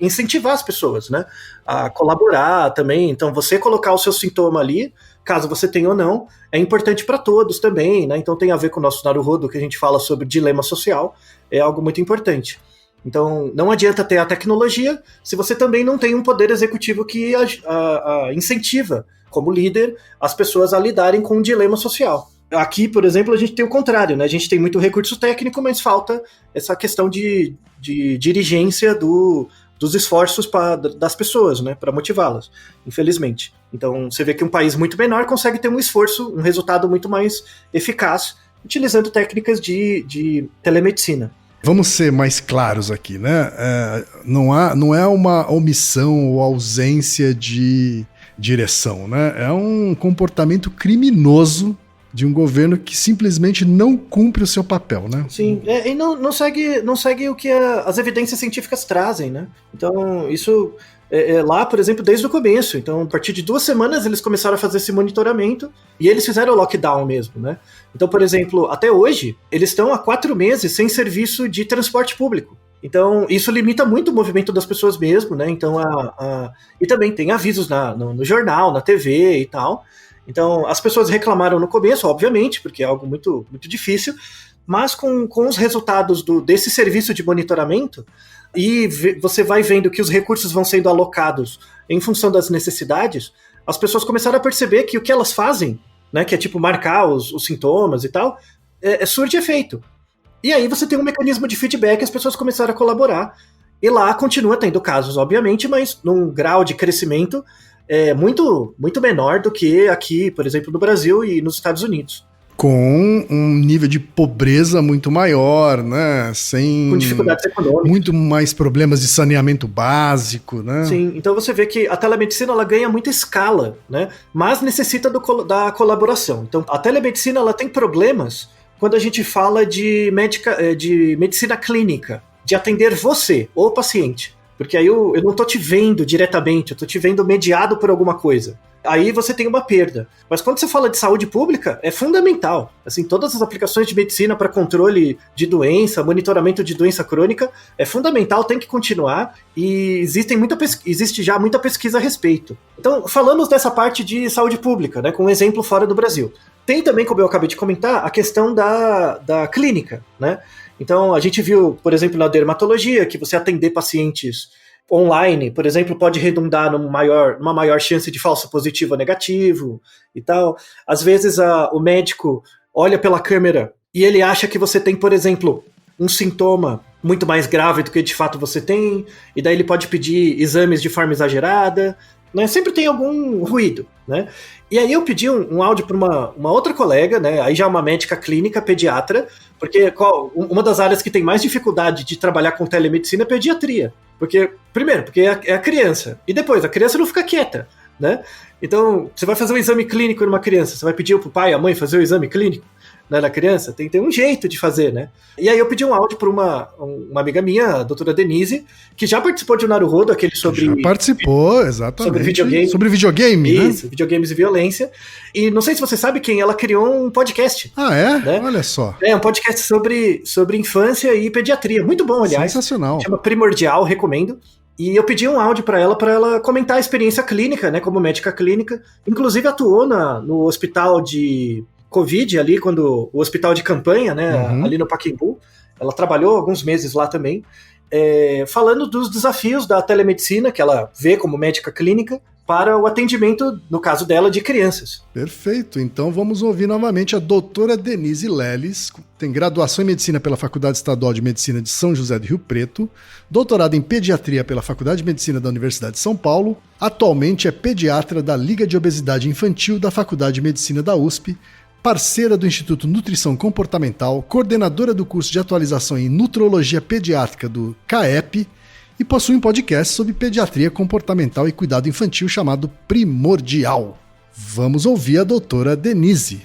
Speaker 3: incentivar as pessoas, né, a colaborar também. Então, você colocar o seu sintoma ali, caso você tenha ou não, é importante para todos também, né? Então tem a ver com o nosso Naruhodo, que a gente fala sobre dilema social, é algo muito importante. Então, não adianta ter a tecnologia se você também não tem um poder executivo que incentiva, como líder, as pessoas a lidarem com um dilema social. Aqui, por exemplo, a gente tem o contrário, né? A gente tem muito recurso técnico, mas falta essa questão de dirigência dos esforços das pessoas, né? Para motivá-las, infelizmente. Então, você vê que um país muito menor consegue ter um esforço, um resultado muito mais eficaz, utilizando técnicas de telemedicina.
Speaker 1: Vamos ser mais claros aqui, né? Não é uma omissão ou ausência de direção, né? É um comportamento criminoso de um governo que simplesmente não cumpre o seu papel, né?
Speaker 3: Sim, e não segue o que as evidências científicas trazem, né? Então, isso lá, por exemplo, desde o começo. Então, a partir de 2 semanas, eles começaram a fazer esse monitoramento e eles fizeram o lockdown mesmo, né? Então, por exemplo, até hoje, eles estão há 4 meses sem serviço de transporte público. Então, isso limita muito o movimento das pessoas mesmo, né? Então, e também tem avisos no jornal, na TV e tal. Então, as pessoas reclamaram no começo, obviamente, porque é algo muito, muito difícil, mas com os resultados desse serviço de monitoramento, e você vai vendo que os recursos vão sendo alocados em função das necessidades, as pessoas começaram a perceber que o que elas fazem, né, que é tipo marcar os sintomas e tal, surge efeito. E aí você tem um mecanismo de feedback, as pessoas começaram a colaborar, e lá continua tendo casos, obviamente, mas num grau de crescimento muito, muito menor do que aqui, por exemplo, no Brasil e nos Estados Unidos.
Speaker 1: Com um nível de pobreza muito maior, né?
Speaker 3: Com dificuldades econômicas.
Speaker 1: Muito mais problemas de saneamento básico, né?
Speaker 3: Sim, então você vê que a telemedicina ela ganha muita escala, né? Mas necessita da colaboração. Então a telemedicina ela tem problemas quando a gente fala de medicina clínica, de atender você, ou paciente. Porque aí eu não tô te vendo diretamente, eu tô te vendo mediado por alguma coisa. Aí você tem uma perda. Mas quando você fala de saúde pública, é fundamental. Assim, todas as aplicações de medicina para controle de doença, monitoramento de doença crônica, é fundamental, tem que continuar. E existe já muita pesquisa a respeito. Então, falamos dessa parte de saúde pública, né, com um exemplo fora do Brasil. Tem também, como eu acabei de comentar, a questão da clínica, né? Então, a gente viu, por exemplo, na dermatologia, que você atender pacientes online, por exemplo, pode redundar numa maior chance de falso positivo ou negativo e tal. Às vezes, o médico olha pela câmera e ele acha que você tem, por exemplo, um sintoma muito mais grave do que de fato você tem, e daí ele pode pedir exames de forma exagerada, né? Sempre tem algum ruído, né? E aí eu pedi um áudio para uma outra colega, né? Aí já uma médica clínica, pediatra, porque uma das áreas que tem mais dificuldade de trabalhar com telemedicina é pediatria. Primeiro, porque é a criança, e depois, a criança não fica quieta, né? Então, você vai fazer um exame clínico numa criança, você vai pedir pro pai e a mãe fazer o exame clínico, né, na criança? Tem que ter um jeito de fazer, né? E aí eu pedi um áudio para uma amiga minha, a doutora Denise, que já participou de um Naruhodo, aquele sobre... Já
Speaker 1: participou, exatamente.
Speaker 3: Sobre videogame.
Speaker 1: Sobre videogame,
Speaker 3: Isso, né? Videogames e violência. E não sei se você sabe quem, ela criou um podcast.
Speaker 1: Ah, é?
Speaker 3: Né?
Speaker 1: Olha só.
Speaker 3: Um podcast sobre infância e pediatria. Muito bom, aliás.
Speaker 1: Sensacional.
Speaker 3: Chama Primordial, recomendo. E eu pedi um áudio para ela comentar a experiência clínica, né, como médica clínica. Inclusive atuou no hospital de Covid, ali, quando o hospital de campanha, né, ali no Pacaembu. Ela trabalhou alguns meses lá também, falando dos desafios da telemedicina, que ela vê como médica clínica, para o atendimento, no caso dela, de crianças.
Speaker 1: Perfeito. Então vamos ouvir novamente a doutora Denise Leles, tem graduação em Medicina pela Faculdade Estadual de Medicina de São José do Rio Preto, doutorado em Pediatria pela Faculdade de Medicina da Universidade de São Paulo, atualmente é pediatra da Liga de Obesidade Infantil da Faculdade de Medicina da USP, parceira do Instituto Nutrição Comportamental, coordenadora do curso de atualização em Nutrologia Pediátrica do CAEP, e possui um podcast sobre pediatria comportamental e cuidado infantil chamado Primordial. Vamos ouvir a doutora Denise.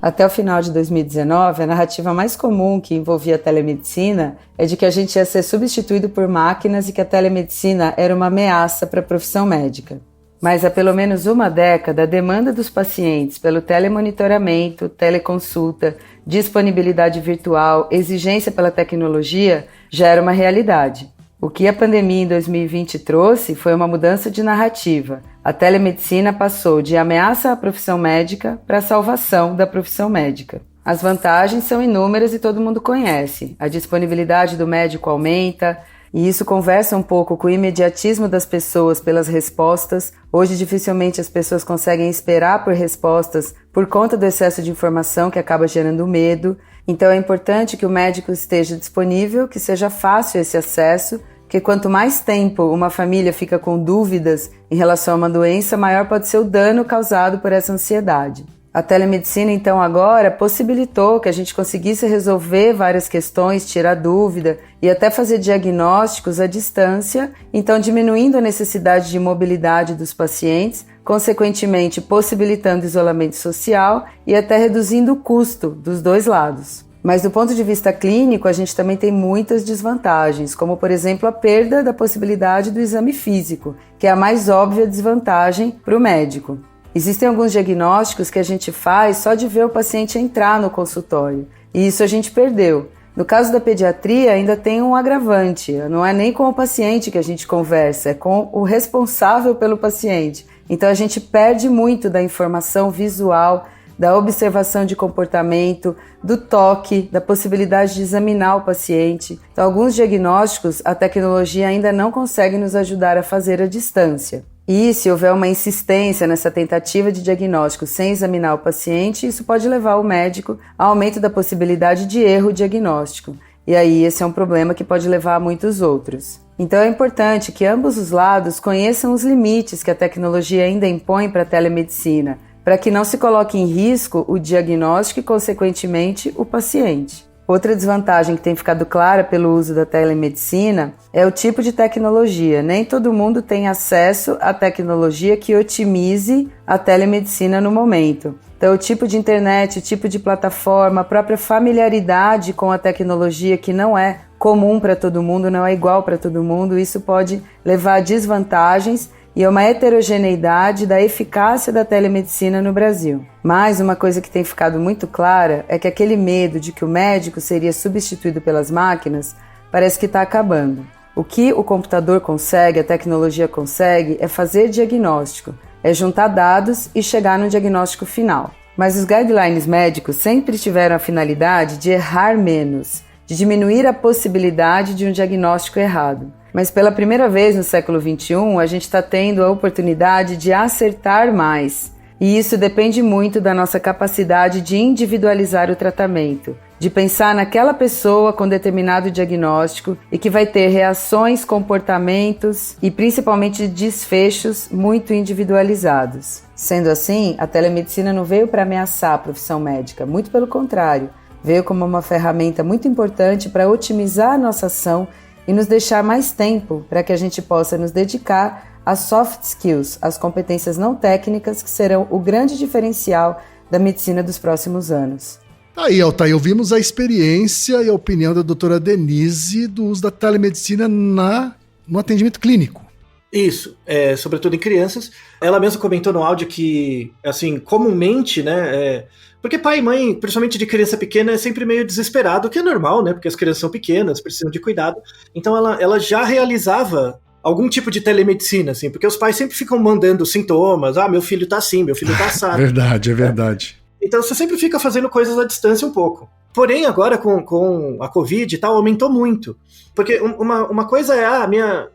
Speaker 6: Até o final de 2019, a narrativa mais comum que envolvia a telemedicina é de que a gente ia ser substituído por máquinas e que a telemedicina era uma ameaça para a profissão médica. Mas há pelo menos uma década, a demanda dos pacientes pelo telemonitoramento, teleconsulta, disponibilidade virtual, exigência pela tecnologia já era uma realidade. O que a pandemia em 2020 trouxe foi uma mudança de narrativa. A telemedicina passou de ameaça à profissão médica para a salvação da profissão médica. As vantagens são inúmeras e todo mundo conhece. A disponibilidade do médico aumenta, e isso conversa um pouco com o imediatismo das pessoas pelas respostas. Hoje, dificilmente as pessoas conseguem esperar por respostas por conta do excesso de informação que acaba gerando medo. Então é importante que o médico esteja disponível, que seja fácil esse acesso, porque quanto mais tempo uma família fica com dúvidas em relação a uma doença, maior pode ser o dano causado por essa ansiedade. A telemedicina, então, agora possibilitou que a gente conseguisse resolver várias questões, tirar dúvida e até fazer diagnósticos à distância, então diminuindo a necessidade de mobilidade dos pacientes, consequentemente possibilitando isolamento social e até reduzindo o custo dos dois lados. Mas do ponto de vista clínico, a gente também tem muitas desvantagens, como por exemplo a perda da possibilidade do exame físico, que é a mais óbvia desvantagem para o médico. Existem alguns diagnósticos que a gente faz só de ver o paciente entrar no consultório, e isso a gente perdeu. No caso da pediatria, ainda tem um agravante, não é nem com o paciente que a gente conversa, é com o responsável pelo paciente. Então a gente perde muito da informação visual, da observação de comportamento, do toque, da possibilidade de examinar o paciente. Então, alguns diagnósticos a tecnologia ainda não consegue nos ajudar a fazer à distância. E se houver uma insistência nessa tentativa de diagnóstico sem examinar o paciente, isso pode levar o médico ao aumento da possibilidade de erro diagnóstico. E aí esse é um problema que pode levar a muitos outros. Então é importante que ambos os lados conheçam os limites que a tecnologia ainda impõe para a telemedicina, para que não se coloque em risco o diagnóstico e, consequentemente, o paciente. Outra desvantagem que tem ficado clara pelo uso da telemedicina é o tipo de tecnologia. Nem todo mundo tem acesso à tecnologia que otimize a telemedicina no momento. Então, o tipo de internet, o tipo de plataforma, a própria familiaridade com a tecnologia que não é comum para todo mundo, não é igual para todo mundo, isso pode levar a desvantagens e a uma heterogeneidade da eficácia da telemedicina no Brasil. Mas uma coisa que tem ficado muito clara é que aquele medo de que o médico seria substituído pelas máquinas parece que está acabando. O que o computador consegue, a tecnologia consegue, é fazer diagnóstico, é juntar dados e chegar no diagnóstico final. Mas os guidelines médicos sempre tiveram a finalidade de errar menos, de diminuir a possibilidade de um diagnóstico errado. Mas pela primeira vez no século XXI, a gente está tendo a oportunidade de acertar mais. E isso depende muito da nossa capacidade de individualizar o tratamento, de pensar naquela pessoa com determinado diagnóstico e que vai ter reações, comportamentos e principalmente desfechos muito individualizados. Sendo assim, a telemedicina não veio para ameaçar a profissão médica, muito pelo contrário, veio como uma ferramenta muito importante para otimizar a nossa ação e nos deixar mais tempo para que a gente possa nos dedicar às soft skills, às competências não técnicas que serão o grande diferencial da medicina dos próximos anos.
Speaker 1: Aí, Altair, ouvimos a experiência e a opinião da doutora Denise do uso da telemedicina no atendimento clínico.
Speaker 3: Isso, sobretudo em crianças. Ela mesma comentou no áudio que, assim, comumente, né, porque pai e mãe, principalmente de criança pequena, é sempre meio desesperado, o que é normal, né, porque as crianças são pequenas, precisam de cuidado. Então ela já realizava algum tipo de telemedicina, assim, porque os pais sempre ficam mandando sintomas, meu filho tá assim, meu filho tá assado.
Speaker 1: Verdade, é verdade.
Speaker 3: Então você sempre fica fazendo coisas à distância um pouco. Porém, agora com a Covid e tal, aumentou muito. Porque uma coisa é,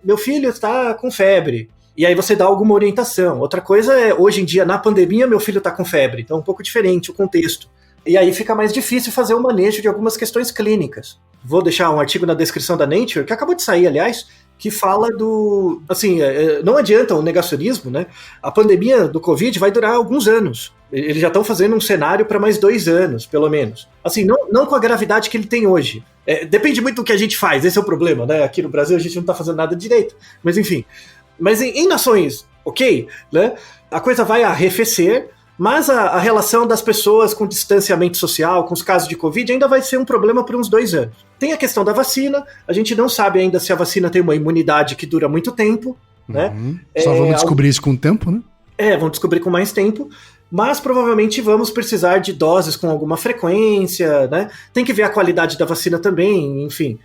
Speaker 3: meu filho está com febre. E aí você dá alguma orientação. Outra coisa é, hoje em dia, na pandemia, meu filho está com febre. Então é um pouco diferente o contexto. E aí fica mais difícil fazer o manejo de algumas questões clínicas. Vou deixar um artigo na descrição da Nature, que acabou de sair, aliás, que fala do... Assim, não adianta o negacionismo, né? A pandemia do Covid vai durar alguns anos. Eles já estão fazendo um cenário para mais 2 anos, pelo menos. Assim, não com a gravidade que ele tem hoje. Depende muito do que a gente faz, esse é o problema, né? Aqui no Brasil a gente não está fazendo nada direito. Mas enfim. Mas em nações, ok, né? A coisa vai arrefecer, Mas a relação das pessoas com distanciamento social, com os casos de Covid, ainda vai ser um problema por uns 2 anos. Tem a questão da vacina, a gente não sabe ainda se a vacina tem uma imunidade que dura muito tempo, né?
Speaker 1: Só vamos descobrir isso com o tempo, né?
Speaker 3: Vamos descobrir com mais tempo, mas provavelmente vamos precisar de doses com alguma frequência, né? Tem que ver a qualidade da vacina também, enfim.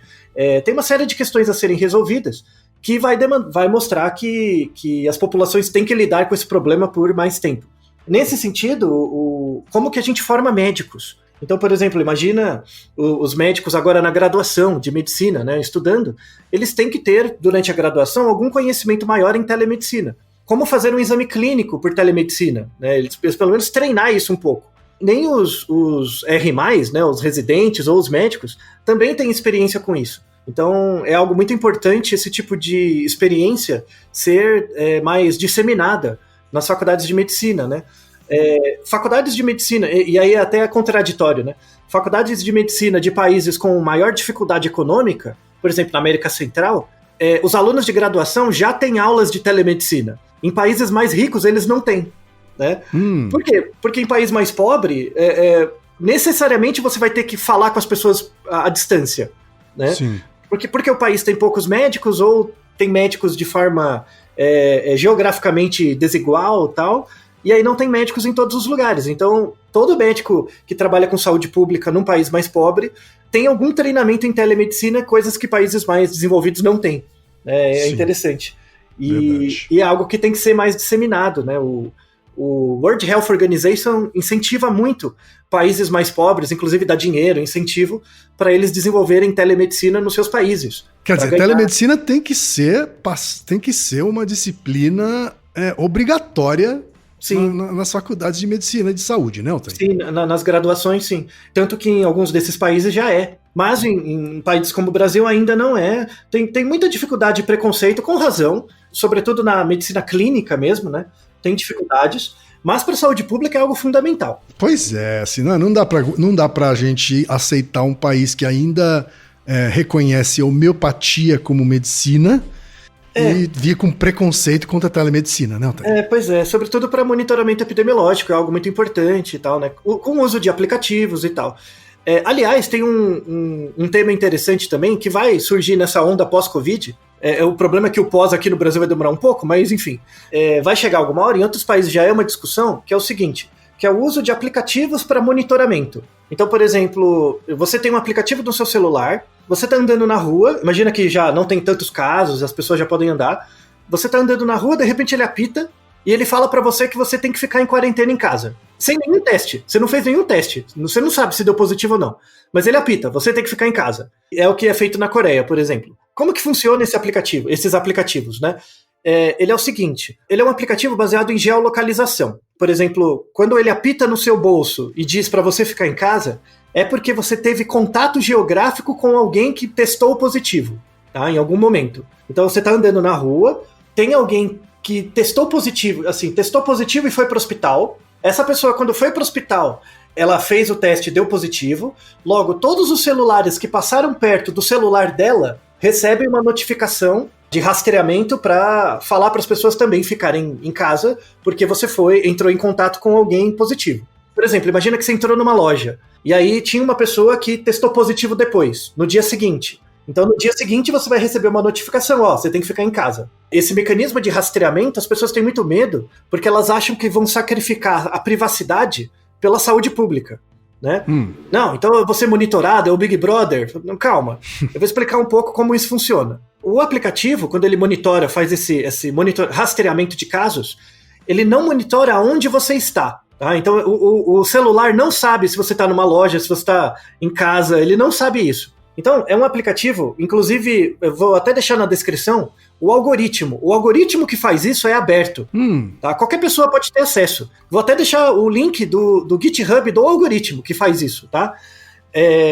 Speaker 3: Tem uma série de questões a serem resolvidas que vai mostrar que as populações têm que lidar com esse problema por mais tempo. Nesse sentido, como que a gente forma médicos? Então, por exemplo, imagina os médicos agora na graduação de medicina, né, estudando, eles têm que ter, durante a graduação, algum conhecimento maior em telemedicina. Como fazer um exame clínico por telemedicina, né, eles pelo menos treinar isso um pouco. Nem os R+, né, os residentes ou os médicos, também têm experiência com isso. Então, é algo muito importante esse tipo de experiência ser mais disseminada nas faculdades de medicina, né? Faculdades de medicina, e aí até é contraditório, né? Faculdades de medicina de países com maior dificuldade econômica, por exemplo, na América Central, os alunos de graduação já têm aulas de telemedicina. Em países mais ricos, eles não têm, né? Por quê? Porque em país mais pobre, necessariamente você vai ter que falar com as pessoas à distância, né?
Speaker 1: Sim.
Speaker 3: Porque o país tem poucos médicos ou tem médicos de forma geograficamente desigual e tal, e aí não tem médicos em todos os lugares. Então, todo médico que trabalha com saúde pública num país mais pobre tem algum treinamento em telemedicina, coisas que países mais desenvolvidos não têm. É interessante. E é algo que tem que ser mais disseminado, né? O World Health Organization incentiva muito países mais pobres, inclusive dá dinheiro, incentivo, para eles desenvolverem telemedicina nos seus países.
Speaker 1: Quer dizer, telemedicina tem que ser uma disciplina obrigatória. Sim. Nas faculdades de medicina e de saúde, né, Altair?
Speaker 3: Sim, nas graduações, sim. Tanto que em alguns desses países já é. Mas em países como o Brasil ainda não é. Tem muita dificuldade e preconceito, com razão, sobretudo na medicina clínica mesmo, né? Tem dificuldades, mas para a saúde pública é algo fundamental.
Speaker 1: Pois é, assim, não dá pra gente aceitar um país que ainda reconhece a homeopatia como medicina e via com preconceito contra a telemedicina, né, Altair?
Speaker 3: Pois é, sobretudo para monitoramento epidemiológico, é algo muito importante e tal, né? Com o uso de aplicativos e tal. Aliás, tem um tema interessante também que vai surgir nessa onda pós-Covid. O problema é que o pós aqui no Brasil vai demorar um pouco, mas enfim, vai chegar alguma hora. Em outros países já é uma discussão, que é o seguinte, que é o uso de aplicativos para monitoramento. Então, por exemplo, você tem um aplicativo no seu celular, você está andando na rua, imagina que já não tem tantos casos, as pessoas já podem andar, você está andando na rua, de repente ele apita e ele fala para você que você tem que ficar em quarentena em casa. Sem nenhum teste. Você não fez nenhum teste. Você não sabe se deu positivo ou não. Mas ele apita, você tem que ficar em casa. É o que é feito na Coreia, por exemplo. Como que funciona esses aplicativos, né? Ele é o seguinte, ele é um aplicativo baseado em geolocalização. Por exemplo, quando ele apita no seu bolso e diz para você ficar em casa, é porque você teve contato geográfico com alguém que testou positivo, tá? Em algum momento. Então você está andando na rua, tem alguém que testou positivo e foi para o hospital. Essa pessoa, quando foi para o hospital, ela fez o teste e deu positivo. Logo, todos os celulares que passaram perto do celular dela recebem uma notificação de rastreamento para falar para as pessoas também ficarem em casa, porque você entrou em contato com alguém positivo. Por exemplo, imagina que você entrou numa loja, e aí tinha uma pessoa que testou positivo depois, no dia seguinte. Então, no dia seguinte, você vai receber uma notificação, você tem que ficar em casa. Esse mecanismo de rastreamento, as pessoas têm muito medo, porque elas acham que vão sacrificar a privacidade pela saúde pública, né? Não, então eu vou ser monitorado, é o Big Brother. Não, calma, eu vou explicar um pouco como isso funciona. O aplicativo, quando ele monitora, faz esse rastreamento de casos, ele não monitora onde você está. Tá? Então, o celular não sabe se você está numa loja, se você está em casa, ele não sabe isso. Então, é um aplicativo, inclusive, eu vou até deixar na descrição, o algoritmo que faz isso é aberto. Tá? Qualquer pessoa pode ter acesso. Vou até deixar o link do GitHub do algoritmo que faz isso. Tá?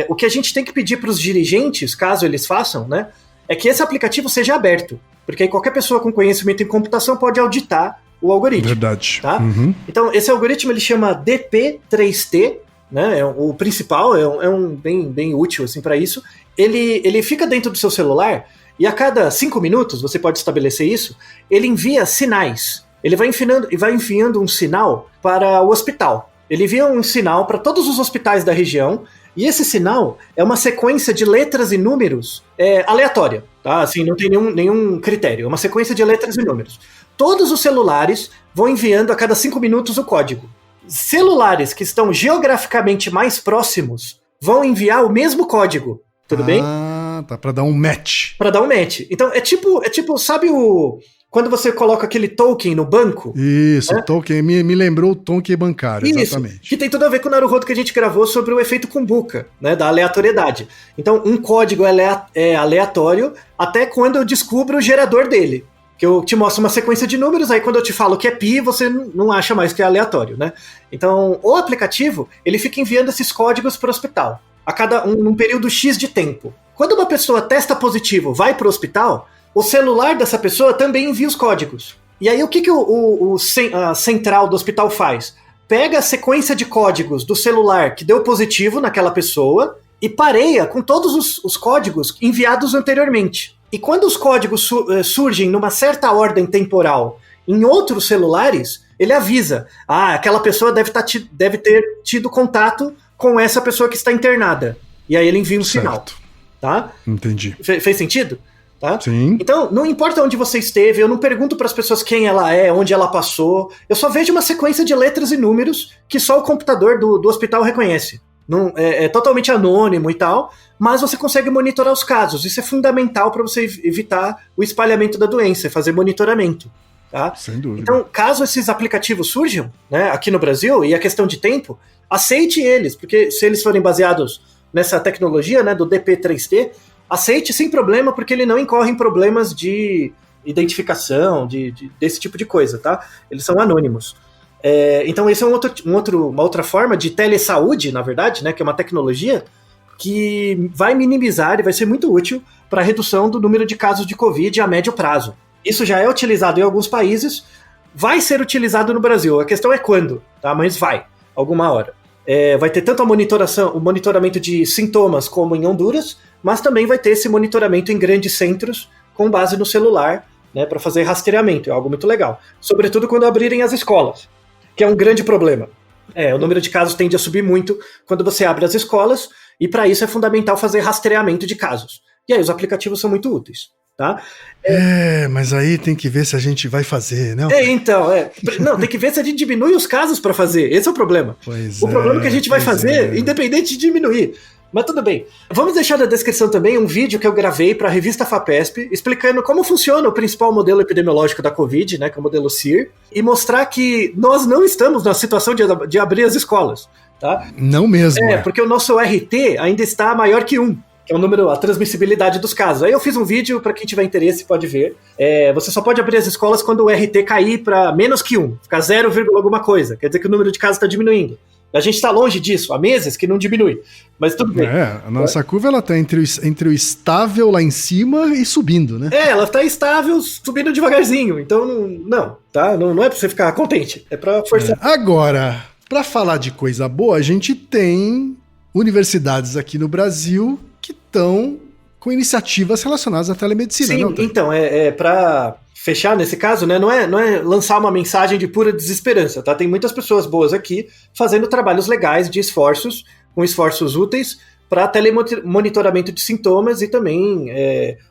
Speaker 3: O que a gente tem que pedir para os dirigentes, caso eles façam, né, é que esse aplicativo seja aberto. Porque aí qualquer pessoa com conhecimento em computação pode auditar o algoritmo.
Speaker 1: Verdade.
Speaker 3: Tá? Então, esse algoritmo ele chama DP3T, né? O principal é um bem útil assim, para isso. Ele fica dentro do seu celular e a cada 5 minutos, você pode estabelecer isso, ele envia sinais. ele vai enviando um sinal para o hospital. Ele envia um sinal para todos os hospitais da região, e esse sinal é uma sequência de letras e números aleatória, tá? Assim, não tem nenhum critério, é uma sequência de letras e números. Todos os celulares vão enviando a cada 5 minutos o código. Celulares que estão geograficamente mais próximos vão enviar o mesmo código, tudo bem?
Speaker 1: Ah, tá, pra dar um match.
Speaker 3: Pra dar um match. Então, é tipo, sabe quando você coloca aquele token no banco?
Speaker 1: Isso, token, me lembrou o token bancário,
Speaker 3: Isso,
Speaker 1: exatamente.
Speaker 3: que tem tudo a ver com o Naruhodo que a gente gravou sobre o efeito Kumbuka, né, da aleatoriedade. Então, um código é aleatório até quando eu descubro o gerador dele. Que eu te mostro uma sequência de números, aí quando eu te falo que é pi, você não acha mais que é aleatório, né? Então, o aplicativo, ele fica enviando esses códigos para o hospital, a cada um período X de tempo. Quando uma pessoa testa positivo, vai para o hospital, o celular dessa pessoa também envia os códigos. E aí o que a central do hospital faz? Pega a sequência de códigos do celular que deu positivo naquela pessoa e pareia com todos os códigos enviados anteriormente. E quando os códigos surgem numa certa ordem temporal em outros celulares, ele avisa: aquela pessoa deve ter tido contato com essa pessoa que está internada. E aí ele envia um sinal. Tá?
Speaker 1: Entendi.
Speaker 3: Fez sentido? Tá?
Speaker 1: Sim.
Speaker 3: Então, não importa onde você esteve, eu não pergunto para as pessoas quem ela é, onde ela passou, eu só vejo uma sequência de letras e números que só o computador do hospital reconhece. Não, é totalmente anônimo e tal, mas você consegue monitorar os casos. Isso é fundamental para você evitar o espalhamento da doença, fazer monitoramento. Tá?
Speaker 1: Sem dúvida.
Speaker 3: Então, caso esses aplicativos surjam, né, aqui no Brasil, e é questão de tempo, aceite eles, porque se eles forem baseados nessa tecnologia, né, do DP3T, aceite sem problema, porque ele não incorre em problemas de identificação, desse tipo de coisa, tá? Eles são anônimos. Então esse é uma outra forma de telesaúde, na verdade, né, que é uma tecnologia que vai minimizar e vai ser muito útil para a redução do número de casos de Covid a médio prazo. Isso já é utilizado em alguns países, vai ser utilizado no Brasil. A questão é quando, tá? Mas vai, alguma hora. Vai ter tanto o monitoramento de sintomas como em Honduras, mas também vai ter esse monitoramento em grandes centros com base no celular, né, para fazer rastreamento. É algo muito legal. Sobretudo quando abrirem as escolas, que é um grande problema. O número de casos tende a subir muito quando você abre as escolas, e para isso é fundamental fazer rastreamento de casos. E aí os aplicativos são muito úteis. Tá?
Speaker 1: Mas aí tem que ver se a gente vai fazer, né?
Speaker 3: Não, tem que ver se a gente diminui os casos para fazer. Esse é o problema. O problema é que a gente vai fazer, independente de diminuir. Mas tudo bem. Vamos deixar na descrição também um vídeo que eu gravei para a revista FAPESP, explicando como funciona o principal modelo epidemiológico da Covid, né, que é o modelo CIR, e mostrar que nós não estamos na situação de abrir as escolas. Tá?
Speaker 1: Não mesmo.
Speaker 3: Porque o nosso RT ainda está maior que 1. Que é o número, a transmissibilidade dos casos. Aí eu fiz um vídeo, para quem tiver interesse pode ver. Você só pode abrir as escolas quando o RT cair para menos que 1, ficar 0, alguma coisa. Quer dizer que o número de casos está diminuindo. A gente está longe disso, há meses que não diminui. Mas tudo bem.
Speaker 1: A nossa curva ela tá entre o estável lá em cima e subindo, né?
Speaker 3: Ela está estável, subindo devagarzinho. Então, não, tá? Não é para você ficar contente, é para forçar.
Speaker 1: Agora, para falar de coisa boa, a gente tem universidades aqui no Brasil que estão com iniciativas relacionadas à telemedicina.
Speaker 3: Sim, então, para fechar nesse caso, né, não é lançar uma mensagem de pura desesperança, tá? Tem muitas pessoas boas aqui fazendo trabalhos legais de esforços, com esforços úteis para telemonitoramento de sintomas e também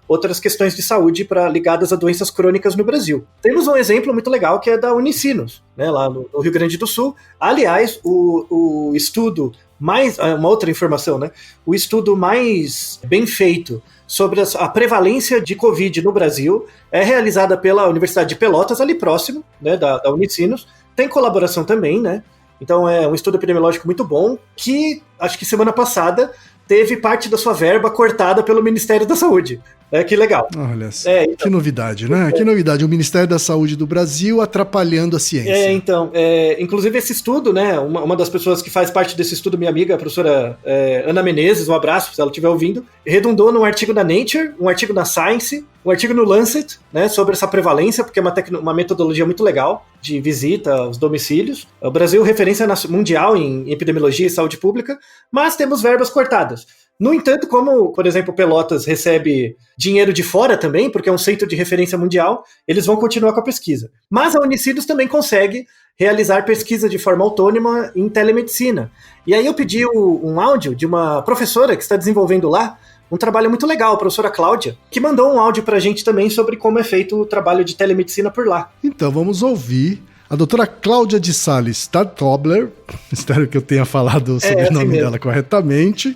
Speaker 3: outras questões de saúde ligadas a doenças crônicas no Brasil. Temos um exemplo muito legal que é da Unicinos, né, lá no Rio Grande do Sul. Aliás, o estudo uma outra informação, né? O estudo mais bem feito sobre a prevalência de Covid no Brasil é realizada pela Universidade de Pelotas, ali próximo, né, da Unicinos. Tem colaboração também, né? Então é um estudo epidemiológico muito bom, que acho que semana passada teve parte da sua verba cortada pelo Ministério da Saúde. Que legal.
Speaker 1: Olha só, que novidade, né? Que novidade, o Ministério da Saúde do Brasil atrapalhando a ciência.
Speaker 3: Inclusive esse estudo, né, uma das pessoas que faz parte desse estudo, minha amiga, a professora Ana Menezes, um abraço se ela estiver ouvindo, redundou num artigo na Nature, um artigo na Science, um artigo no Lancet, né, sobre essa prevalência, porque é uma metodologia muito legal de visita aos domicílios. O Brasil é referência mundial em epidemiologia e saúde pública, mas temos verbas cortadas. No entanto, como, por exemplo, Pelotas recebe dinheiro de fora também, porque é um centro de referência mundial, eles vão continuar com a pesquisa. Mas a Unicinos também consegue realizar pesquisa de forma autônoma em telemedicina. E aí eu pedi um áudio de uma professora que está desenvolvendo lá um trabalho muito legal, a professora Cláudia, que mandou um áudio pra gente também sobre como é feito o trabalho de telemedicina por lá.
Speaker 1: Então vamos ouvir a doutora Cláudia de Sales Stadtobler, espero que eu tenha falado o sobrenome dela corretamente.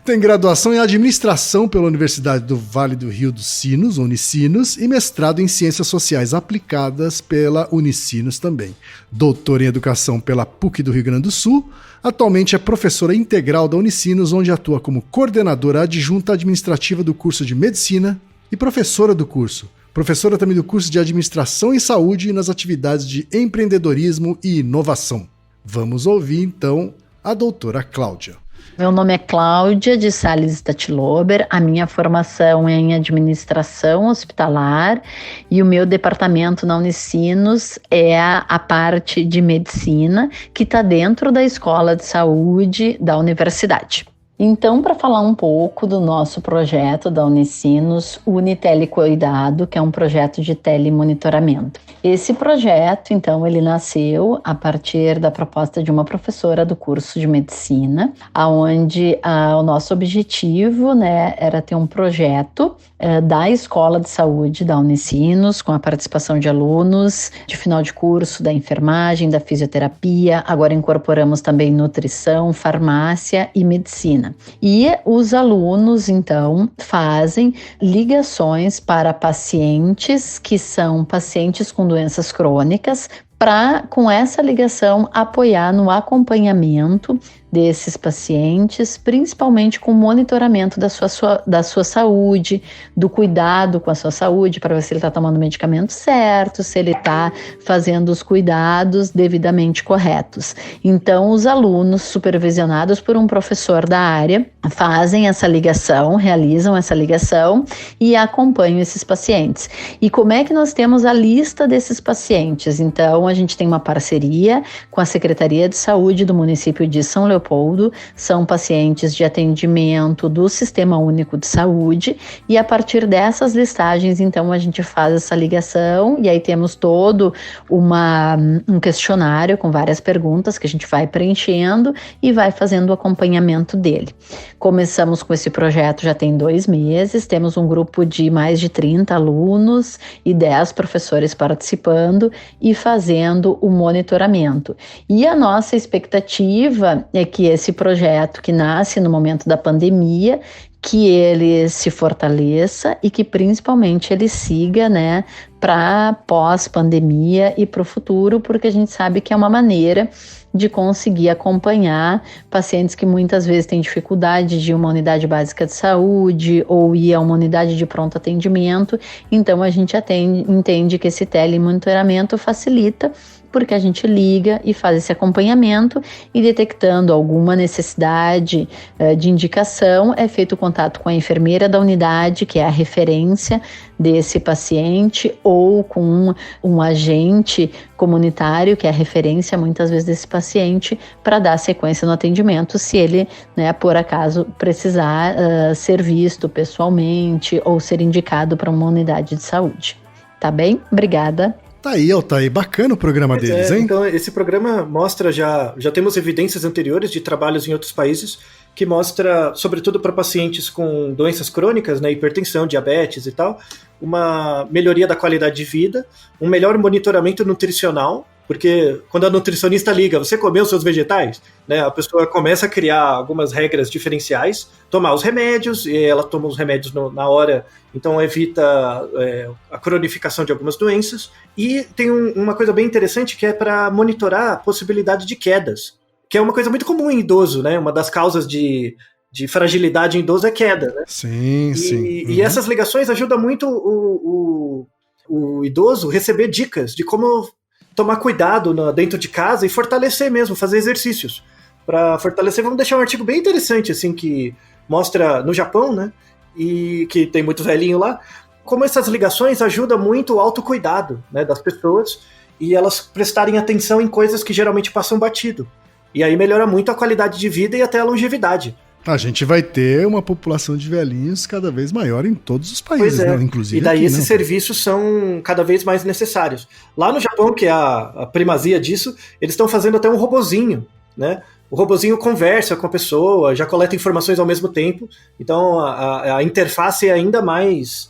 Speaker 1: Tem graduação em administração pela Universidade do Vale do Rio dos Sinos, Unicinos, e mestrado em ciências sociais aplicadas pela Unicinos também. Doutora em educação pela PUC do Rio Grande do Sul. Atualmente é professora integral da Unicinos, onde atua como coordenadora adjunta administrativa do curso de medicina e professora do curso. Professora também do curso de administração em saúde e nas atividades de empreendedorismo e inovação. Vamos ouvir então a doutora Cláudia.
Speaker 7: Meu nome é Cláudia de Sales Stadtlober, a minha formação é em administração hospitalar e o meu departamento na Unicinos é a parte de medicina que está dentro da escola de saúde da universidade. Então, para falar um pouco do nosso projeto da Unicinos, Unitelecuidado, que é um projeto de telemonitoramento. Esse projeto, então, ele nasceu a partir da proposta de uma professora do curso de medicina, onde o nosso objetivo, era ter um projeto da Escola de Saúde da Unicinos, com a participação de alunos de final de curso, da enfermagem, da fisioterapia, agora incorporamos também nutrição, farmácia e medicina. E os alunos, então, fazem ligações para pacientes que são pacientes com doenças crônicas, para, com essa ligação, apoiar no acompanhamento desses pacientes, principalmente com o monitoramento da sua saúde, do cuidado com a sua saúde, para ver se ele está tomando o medicamento certo, se ele está fazendo os cuidados devidamente corretos. Então, os alunos, supervisionados por um professor da área, fazem essa ligação, realizam essa ligação e acompanham esses pacientes. E como é que nós temos a lista desses pacientes? Então, a gente tem uma parceria com a Secretaria de Saúde do município de São Leopoldo, são pacientes de atendimento do Sistema Único de Saúde, e a partir dessas listagens, então, a gente faz essa ligação, e aí temos todo um questionário com várias perguntas que a gente vai preenchendo e vai fazendo o acompanhamento dele. Começamos com esse projeto já tem 2 meses, temos um grupo de mais de 30 alunos e 10 professores participando e fazendo o monitoramento. E a nossa expectativa é que esse projeto, que nasce no momento da pandemia, que ele se fortaleça e que principalmente ele siga, para pós-pandemia e para o futuro, porque a gente sabe que é uma maneira de conseguir acompanhar pacientes que muitas vezes têm dificuldade de ir a uma unidade básica de saúde ou ir a uma unidade de pronto atendimento. Então a gente entende que esse telemonitoramento facilita, porque a gente liga e faz esse acompanhamento e, detectando alguma necessidade de indicação, é feito o contato com a enfermeira da unidade, que é a referência desse paciente, ou com um agente comunitário, que é a referência muitas vezes desse paciente, para dar sequência no atendimento, se ele, por acaso, precisar ser visto pessoalmente ou ser indicado para uma unidade de saúde. Tá bem? Obrigada.
Speaker 1: Tá aí, Altair, bacana o programa deles, hein?
Speaker 3: Então, esse programa mostra, já temos evidências anteriores de trabalhos em outros países, que mostra, sobretudo para pacientes com doenças crônicas, hipertensão, diabetes e tal, uma melhoria da qualidade de vida, um melhor monitoramento nutricional, porque quando a nutricionista liga, você comeu seus vegetais? A pessoa começa a criar algumas regras diferenciais, tomar os remédios, e ela toma os remédios na hora, então evita a cronificação de algumas doenças. E tem uma coisa bem interessante, que é para monitorar a possibilidade de quedas, que é uma coisa muito comum em idoso, Uma das causas de fragilidade em idoso é queda,
Speaker 1: Sim, sim.
Speaker 3: E essas ligações ajudam muito o idoso a receber dicas de como tomar cuidado dentro de casa e fortalecer mesmo, fazer exercícios. Para fortalecer, vamos deixar um artigo bem interessante, assim, que mostra no Japão, e que tem muito velhinho lá, como essas ligações ajudam muito o autocuidado, das pessoas, e elas prestarem atenção em coisas que geralmente passam batido. E aí melhora muito a qualidade de vida e até a longevidade.
Speaker 1: A gente vai ter uma população de velhinhos cada vez maior em todos os países, né? Inclusive
Speaker 3: e daí
Speaker 1: aqui,
Speaker 3: esses
Speaker 1: né?
Speaker 3: serviços são cada vez mais necessários. Lá no Japão, que é a primazia disso, eles estão fazendo até um robozinho, né? O robozinho conversa com a pessoa, já coleta informações ao mesmo tempo, então a interface é ainda mais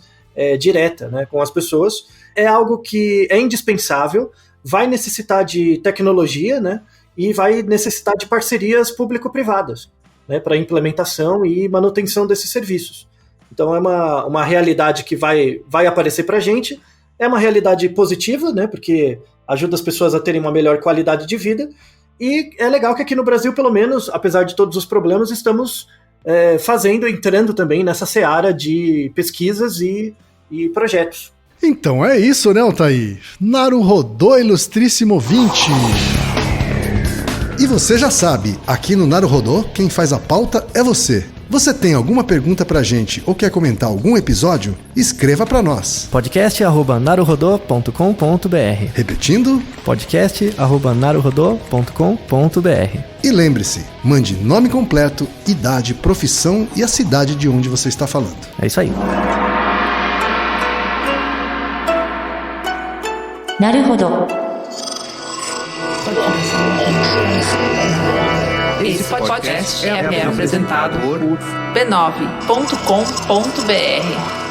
Speaker 3: direta, né, com as pessoas. É algo que é indispensável, vai necessitar de tecnologia, né, e vai necessitar de parcerias público-privadas, né, para implementação e manutenção desses serviços. Então é uma realidade que vai aparecer para a gente, é uma realidade positiva, né, porque ajuda as pessoas a terem uma melhor qualidade de vida, e é legal que aqui no Brasil, pelo menos, apesar de todos os problemas, estamos entrando também nessa seara de pesquisas e projetos.
Speaker 1: Então é isso, né, Altair? Naruhodô, ilustríssimo ouvinte! E você já sabe, aqui no Naruhodô, quem faz a pauta é você. Você tem alguma pergunta pra gente ou quer comentar algum episódio? Escreva pra nós.
Speaker 8: podcast@naruhodô.com.br.
Speaker 1: Repetindo?
Speaker 8: podcast@naruhodô.com.br.
Speaker 1: E lembre-se, mande nome completo, idade, profissão e a cidade de onde você está falando.
Speaker 8: É isso aí.
Speaker 2: Naruhodo.
Speaker 9: Esse podcast é apresentado por b9.com.br.